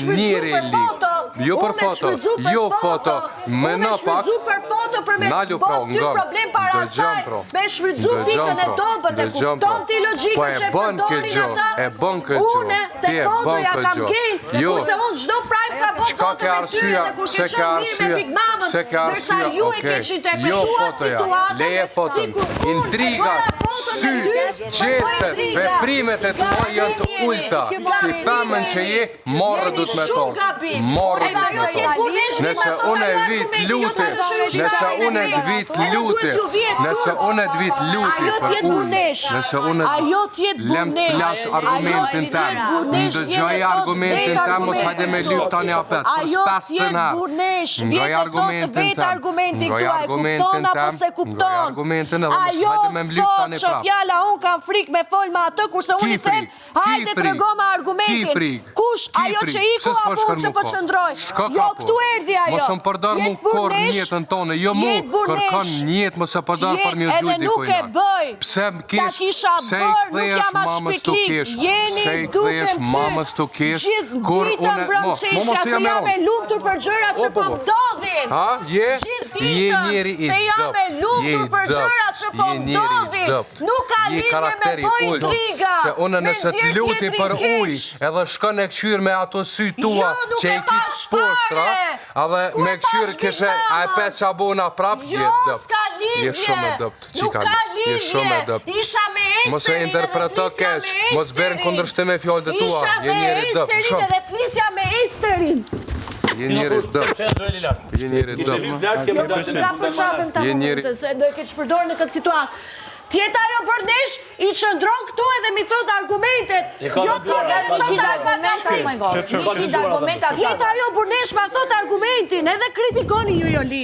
njëri lik. Jo për foto, jo foto. Më në pak. Nalu pra, nga. Dëgjëm pra. Me shfrytzu pikën e dobët e kupton ti logjikën që përdorin ata. E bën këtë gjë. Te foto ja kam gjenë, kurse unë çdo prime ka bën foto me ty dhe kur ke qenë mirë me Big Mamën, ndërsa ju e ke interpretuar situatën, intriga, sy, gjestet, veprimet e tua janë të ulta. Si femën që je, morë du të me tonë. Morë du të me tonë. Nëse unë e vit luti, nëse unë e vit luti, nëse unë e vit luti për ujë, nëse unë lem të plas argumentin tem, në dëgjoj argumentin tem, mos hajde me lyp tani apet, për 5 herë. Ngoj argumentin tem, ngoj argumentin tem, ngoj argumentin edhe mos hajde me lyp tani prap. Që fjala unë kam frikë me fol me atë, kurse unë i them, hajde të rego me argumentin. Kush, ajo që iku apo unë që po qëndroj? Jo, këtu erdi ajo. Mos më përdor mu kor njëtën tonë, jo mu kërkon njëtë, mos e përdor për mjë gjujt i kujna. Pse më kish, pse i këthesh mamës të kish, pse i këthesh mamës të kish, kur une, mos të jam e ronë. Se jam e lumtur për gjërat që po mdodhin. Ha, je njeri i dëpt. Se jam e lumtur për gjërat që po mdodhin. Nuk ka lidhje me bëj intriga. Se une nëse të luti për uj, edhe shkën e këqyr me ato sy tua, që i kish poshtra, edhe me këqyr kishe a e 5 abona prap, je dëpt. Je shumë e dëpt, qikali, je shumë e dëpt. Isha me Esterin mos e interpreto keq, mos verën kundërshtim me fjallët e tua, je njeri dëpt, shumë. Isha me Esterin edhe flisja me Esterin. Je njeri dëpt, je njeri dëpt. Nga përshafem ta momente, se do e ke shpërdor në këtë situatë. Tjeta jo përnesh, i qëndron këtu edhe mi thot argumentet. Jo të argumentat. Tjeta jo përnesh ma thot argumentin, edhe kritikoni ju jo li.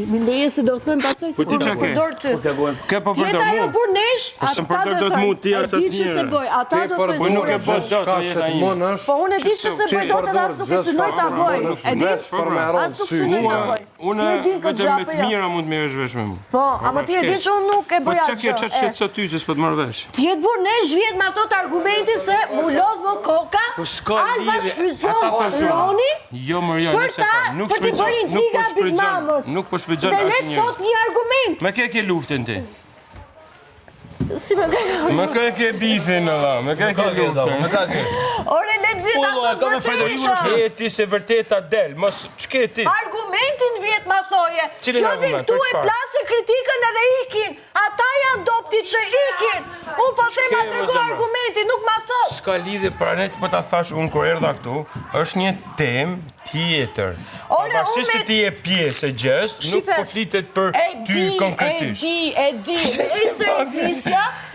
Mi leje se do thëmë pasaj si kur përdor të. Tjeta jo përnesh, ata do thëmë, e di që se bëj, ata do thëmë. Po nuk e bëj do të jeta ime. Po unë e di që se bëj do të dhe asë nuk e synoj të bëj. E di? Asë nuk synoj të bëj. Unë vetëm me të mira mund të merresh vesh me mua. Po, ama ti e di që unë nuk e bëj atë. Çfarë shqetëson ty që s'po të marr vesh? Ti e bur nesh vjet me ato argumentin se mu lodh më koka. Alba shfrytëzon Ronin. Jo, Maria, nëse nuk për të bërë intriga Big Mamës. Nuk po shfrytëzon asnjë. Dhe le të thot një argument. Me ke luftën ti? Si me ke me ke bifin Allah, me ke luftën. Ore, le të vjet ato vërtetësha. Ti se vërteta del, mos ç'ke ti? Argumentin vjet ma thoje. Jo vjen këtu e plasi kritikën edhe ikin. Ata janë dopti që ikin. Unë po them ma tregu argumentin, nuk ma thot. S'ka lidhje pra ne po ta thash unë kur erdha këtu, është një temë tjetër. Pavarësisht se ti je pjesë e gjës, nuk po flitet për ty konkretisht. E di.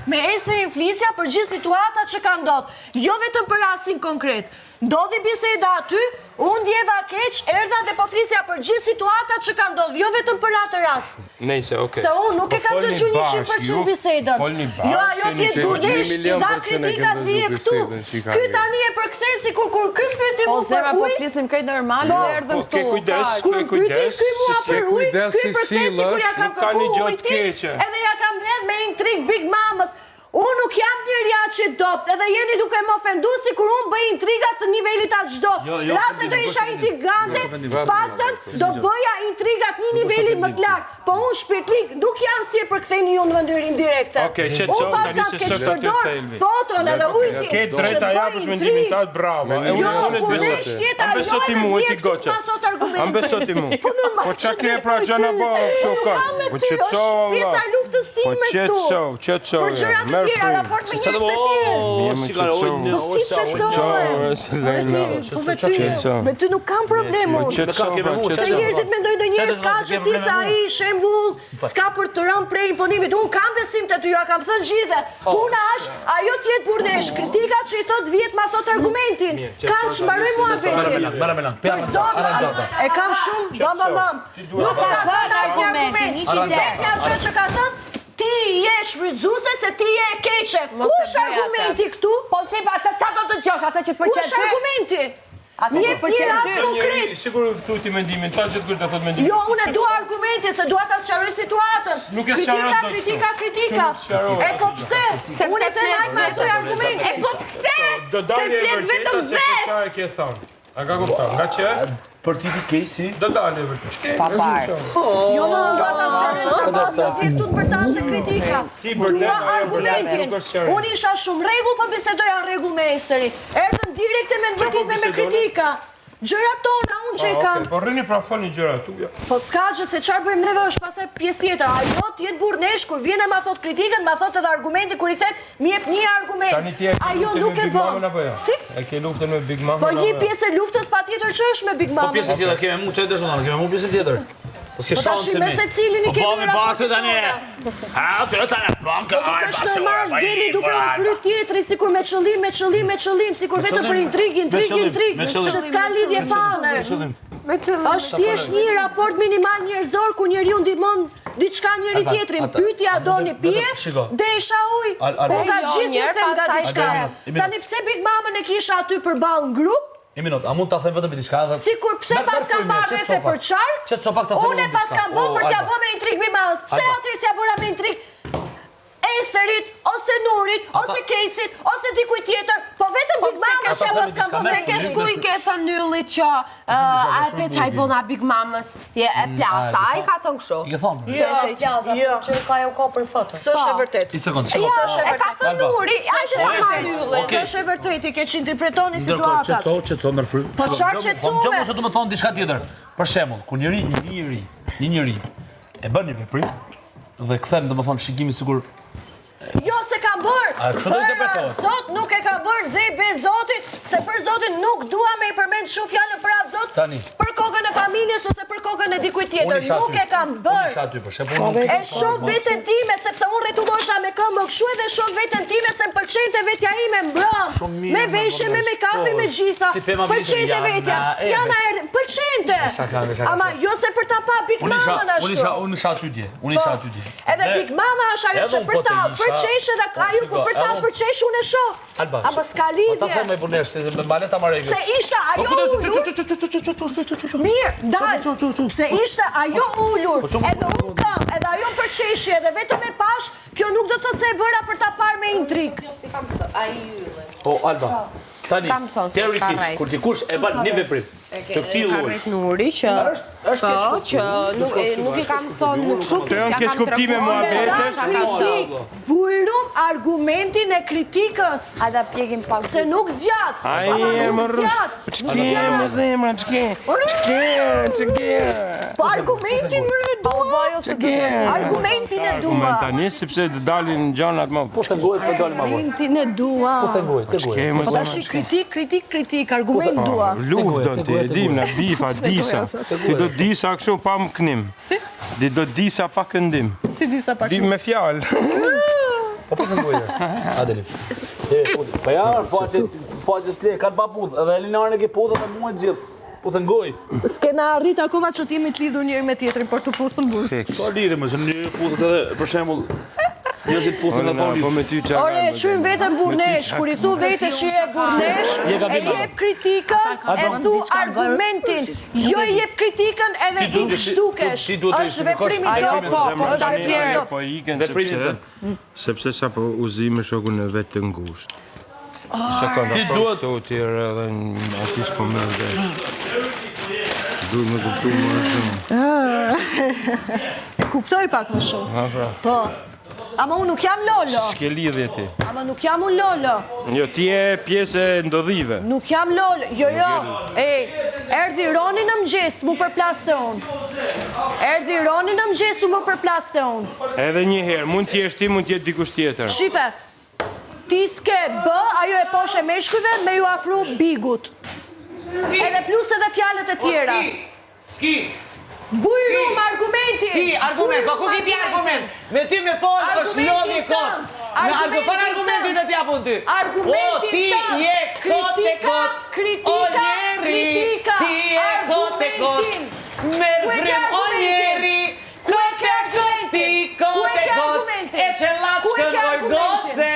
Me Esterin flisja për gjithë situatat që ka ndodhur. Jo vetëm për rastin konkret. Ndodhi biseda aty, unë ndjeva keq, erdha dhe po flisja për gjithë situatat që ka ndodhur, jo vetëm për atë rast. Nejse, okay. Se unë nuk e kam dëgjuar 100% bisedën. Jo, ajo ti e zgjurdesh, nga kritikat vije këtu. Ky tani e përkthen sikur kur ky pyeti mua për ujë. Po flisim krejt normal, erdhën këtu. Kur pyeti ky mua për ujë, ky përkthen sikur ja kam kërkuar ujë. Edhe ja kam mbledh me intrig Big Mamës. Unë nuk jam njërja që dopt, edhe jeni duke më ofendu si kur unë bëj intrigat të nivelit atë gjdo. Rase do isha intrigante, paktën do bëja intrigat një nivelit më të lartë. Po unë shpirtlik nuk jam si e përktheni ju në mënyrë indirekte. Unë pas kam keq përdor foton edhe ujti. Ke drejta japësh mendimin tat, bravo. Jo, kur ne shtjeta jo edhe vjetë këtë pasot argumente. Po qa ke pra gjana bo, kësho ka? Po pjesa luftës time këtu. Për gjërat të tjera, raport me njërës të tjera. Po si qësoj? Me ty nuk kam problemu. Se njërësit mendoj do njërës ka që ti sa i shembull, s'ka për të rëmë prej imponimit. Unë kam besim të ty, ja kam thënë gjithë. Puna është, ajo tjetë burnesh, kritika që i thot vjetë ma thot argumentin. Kam që mbaroj mua vetin. Për zonë, e kam shumë, bam. Nuk ka thënë asë argument. Tekja që ka thënë, ti je shfrytëzuese se ti je e keqe. Kush argumenti këtu? Po si pa atë çfarë do të dëgjosh, atë që pëlqen ty? Kush argumenti? Një rast konkret. Sigur thuti mendimin, ta gjithë kur të thot mendimin. Jo, unë dua argumente, se dua ta sqaroj situatën. Kritika. E po pse? Unë të lajm me ato argumente. E po pse? Se flet vetëm vetë. A ka kupton, nga që? Për ti ti kej si? Do dalë vërtet. Ç'ke? Pa parë. Jo në ata që do të jetë për ta se kritika. Dua argumentin. Unë isha shumë rregull, po bisedoja në rregull me Esterin. Erdhën direkte me vërtet me kritika. Gjërat tona, unë që i kam. Po rrini pra folni gjërat tu. Po s'ka që se çfarë bëjmë neve është pastaj pjesë tjetër. Ajo t'jetë burnesh kur vjen e ma thot kritikën, ma thot edhe argumenti kur i them, më jep një argument. Ajo nuk e bën. Si? E ke luftën me Big Mama. Po një pjesë e luftës patjetër që është me Big Mama. Po pjesën tjetër kemi mu çaj dëshmonë, kemi mu pjesën tjetër. Po s'ke Po tash shanse me mi. secilin i kemi. Po mi bate tani. A të tani banka ai Është normal, deli duke u fry tjetri sikur me qëllim, sikur vetëm për intrigë, që s'ka lidhje fare. Është thjesht një raport minimal njerëzor ku njeriu ndihmon diçka njëri tjetrin. Pyetja doni pije, desha ujë. Po nga gjithë jetem nga diçka. Tani pse Big Mamën e kisha aty përballë në grup? Një minut, a mund ta them vetëm diçka edhe? Sikur pse pas kam marrë vetë për çark? Çet sopak ta them. Unë pas kam bërë për t'ja bërë me intrigë më madh. Pse atëherë s'ja bëra me intrigë? Esterit, ose Nurit, ose Kejsit, ose dikuj tjetër, po vetëm Big Mama që pas kam bërë. Se ke shkuj ke thënë Nyllit që a e pe qaj bona Big Mamës je e plasa, a i ka thënë kështu? I ke thonë? Jo, që ka për foto. S'është e vërtet. I sekond. E ka thënë Nuri, a i që ka marrë Nyllit. S'është e vërtet, i ke që interpretoni situatat. Qetso merr fry. Po çfarë qetësume? Gjë mos do të thonë diçka tjetër. Për shembull, kur një njeri e bën një veprim dhe kthen domethënë shikimin sikur Jo se kam bërë, për Zot nuk e ka bërë zej be Zotit, se për Zotin nuk dua me i përmend shumë fjallën për atë Zot, për kokën e familjes ose për kokën e dikuj tjetër, nuk e kam bërë. E shoh veten time, sepse unë rretullohesha me këmbë kështu edhe shoh veten time se më pëlqente vetja ime mbrëm, me veshje, me make-up, me gjitha, pëlqente vetja, Jana erdhi, pëlqente, ama jo se për ta pa Big Mamën ashtu. Unë isha aty dje. Edhe Big Mama është ajo që për ta përqesh edhe ajo kur për ta përqesh unë e shoh. Apo s'ka lidhje. Ta them me burnesh, se me baleta marrë. Se ishte ajo ulur. Mirë, dal. Se ishte ajo ulur. Edhe unë kam, edhe ajo përqeshje edhe vetëm e pash, kjo nuk do të thotë se e bëra për ta parë me intrigë. O Alba. Tani, teorikisht, kur dikush e bën një veprim të këtij lloji. Nuri që që nuk i kam thonë nuk shumë Kjo në kesh kuptime muhabetesh. Bujrum argumentin e kritikës. Hajde pjekim pak. Se nuk zgjat. Ai më rrus. Ç'ke më zemra, ç'ke? Po argumentin më dua. Argumentin e dua. Tani sepse të dalin gjanat më. Po thëngoj të dalë më vonë. Argumentin e dua. Po thëngoj. Po tash kritik, argument dua. Luftën ti, e dim na bifa disa. Ti do disa kështu pa më kënim. Si? Ti do disa pa këndim. Si disa pa Dim me fjalë. Po thëngoj. Adeli. Po ja, faqes le kanë pa puth, edhe Elinarën e ke puth edhe mua gjithë. Po thëngoj. S'kena arrit akoma që t'jemi t'lidhur njëri me tjetrin për të puthën buzë. Po lidhe më, se një puthët edhe, për shembull, njerëzit puthën edhe Po me ty çfarë? Ore, çym veten burnesh, kur i thu vetes që je burnesh, e jep kritikën, e thu argumentin. Jo i jep kritikën edhe i shtukesh. Është veprim i dop, Po ikën sepse sapo uzime shokun e vet të ngushtë. Sekondë, po tjerë edhe aty s'po më dhe. Duhet më kuptu më shumë. E kuptoj pak më shumë. Po. Ama unë nuk jam Lolo. S'ke lidhje ti. Ama nuk jam unë Lolo. Jo, ti je pjesë e ndodhive. Nuk jam Lolo. Jo. Erdhi Roni në mëngjes, mu përplaste unë. Erdhi Roni në mëngjes, mu përplaste unë. Edhe një herë, mund t'jesh ti, mund t'jetë dikush tjetër. Shife, ti s'ke bë, ajo e poshe meshkujve me ju afru bigut. Edhe plus edhe fjalët e tjera. Ski. Bujrum argumenti. Ski, argument, po ku ki ti argument? Me ty me thonë është lodhje kot. Fan argumentit e t'ja pun ty. Argumentin ti je kot e kot. Kritika. Ti je kot e kot. Merë vrim o njeri. Ku e ke argumenti? Kot e kot. E që lashkën vojgoce.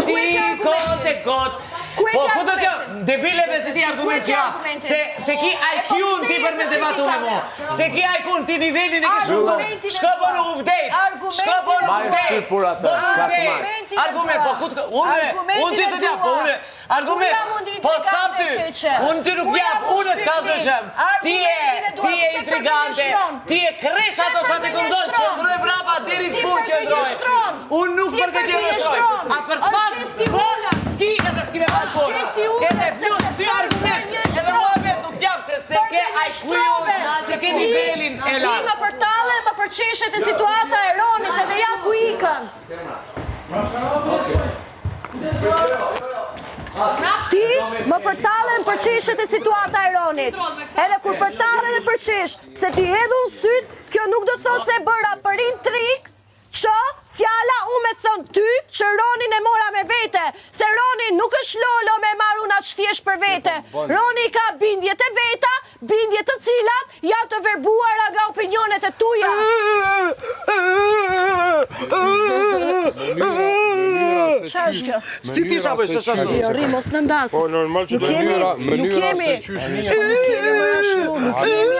Ti kot e kot. Po, ku do t'jo, debileve se ti argument që ja, se ki IQ-n ti për me debatu me mo, se ki IQ-n ti nivelin e kishë të, shko po në update, shko po në update, argument, po, unë ty të tja, Argument, po stap ty, unë ty nuk jap, unë të kazëshëm, ti e intrigante, ti e kresh ato sa të këndon, qëndroj brapa, deri të fund qëndroj. Unë nuk për këtë qëndroj, a për smak, po, s'ki edhe s'ki me marrë kona. Edhe plus, ty argument, edhe mua vetë nuk jap, se ke ajshkujon, se ke nivelin e lartë. Ti më përtale, më përqeshet e situata e Ronit edhe ja ku ikën. Ti më përtalen përqeshet e situata e Ronit. Edhe kur përtalen e përqesh, pse ti hedhu në syt, kjo nuk do të thotë se bëra për intrik, që fjala u me thënë ty që Ronin e mora me vete, se Roni nuk është lolo me maru nga që thjesht për vete. Roni ka bindjet e veta, bindjet të cilat janë të verbuara nga opinionet e tuja. Qa është kjo? Si ti shape, që është? Jo, Rimos në ndas. Po, normal që Nuk kemi më ashtu, nuk kemi